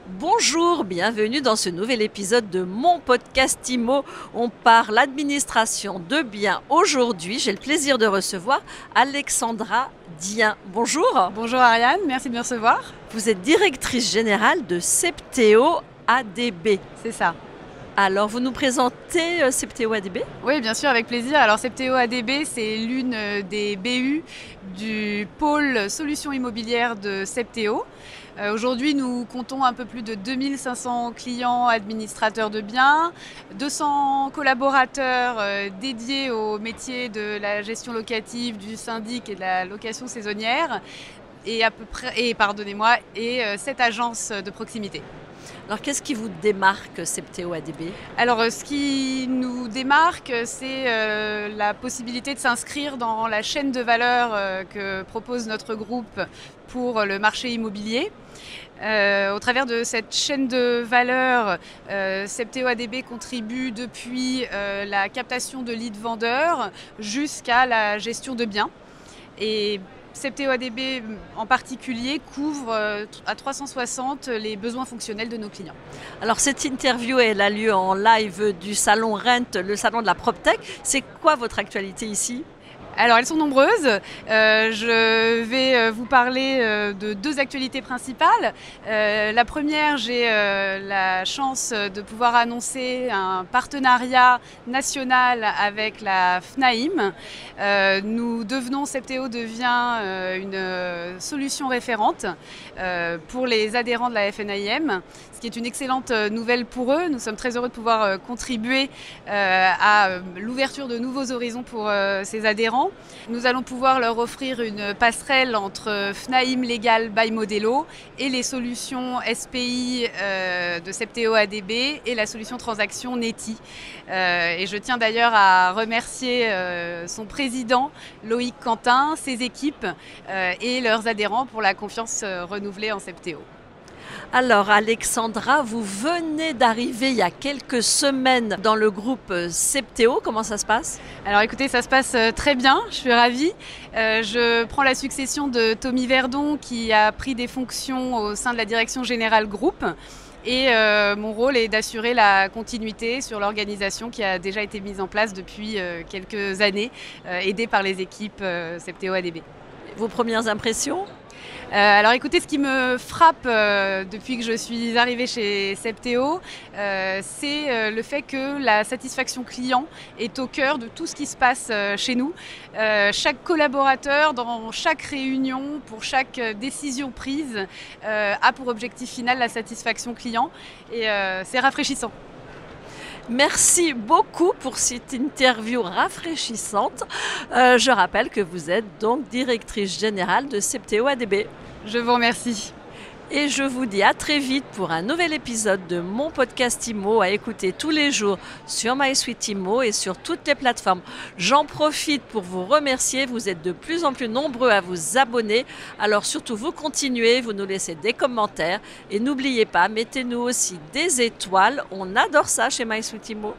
Bonjour, bienvenue dans ce nouvel épisode de mon podcast IMO. On parle administration de biens. Aujourd'hui, j'ai le plaisir de recevoir Alexandra Dien. Bonjour. Bonjour Ariane, merci de me recevoir. Vous êtes directrice générale de Septéo ADB. C'est ça. Alors, vous nous présentez Septéo ADB ? Oui, bien sûr, avec plaisir. Alors Septéo ADB, c'est l'une des BU du pôle solutions immobilières de Septéo. Aujourd'hui, nous comptons un peu plus de 2500 clients administrateurs de biens, 200 collaborateurs dédiés au métier de la gestion locative, du syndic et de la location saisonnière, et 7 agences de proximité. Alors, qu'est-ce qui vous démarque Septéo ADB ? Alors, ce qui nous démarque, c'est la possibilité de s'inscrire dans la chaîne de valeur que propose notre groupe pour le marché immobilier. Au travers de cette chaîne de valeur, Septéo ADB contribue depuis la captation de leads vendeurs jusqu'à la gestion de biens. Et Septéo ADB en particulier couvre à 360 les besoins fonctionnels de nos clients. Alors cette interview, elle a lieu en live du salon Rent, le salon de la PropTech. C'est quoi votre actualité ici ? Alors elles sont nombreuses. Je vais vous parler de deux actualités principales. La première, j'ai la chance de pouvoir annoncer un partenariat national avec la FNAIM. Septéo devient une solution référente pour les adhérents de la FNAIM, ce qui est une excellente nouvelle pour eux. Nous sommes très heureux de pouvoir contribuer à l'ouverture de nouveaux horizons pour ces adhérents. Nous allons pouvoir leur offrir une passerelle entre FNAIM Legal by Modelo et les solutions SPI de Septéo ADB et la solution transaction Neti. Et je tiens d'ailleurs à remercier son président Loïc Quentin, ses équipes et leurs adhérents pour la confiance renouvelée en Septéo. Alors Alexandra, vous venez d'arriver il y a quelques semaines dans le groupe Septéo. Comment ça se passe ? Alors écoutez, ça se passe très bien, je suis ravie. Je prends la succession de Tommy Verdon qui a pris des fonctions au sein de la direction générale groupe. Et mon rôle est d'assurer la continuité sur l'organisation qui a déjà été mise en place depuis quelques années, aidée par les équipes Septéo ADB. Vos premières impressions ? Alors écoutez, ce qui me frappe depuis que je suis arrivée chez Septéo, c'est le fait que la satisfaction client est au cœur de tout ce qui se passe chez nous. Chaque collaborateur, dans chaque réunion, pour chaque décision prise, a pour objectif final la satisfaction client et c'est rafraîchissant. Merci beaucoup pour cette interview rafraîchissante. Je rappelle que vous êtes donc directrice générale de Septéo ADB. Je vous remercie. Et je vous dis à très vite pour un nouvel épisode de mon podcast IMO à écouter tous les jours sur MySuite IMO et sur toutes les plateformes. J'en profite pour vous remercier. Vous êtes de plus en plus nombreux à vous abonner. Alors surtout, vous continuez, vous nous laissez des commentaires. Et n'oubliez pas, mettez-nous aussi des étoiles. On adore ça chez MySuite IMO.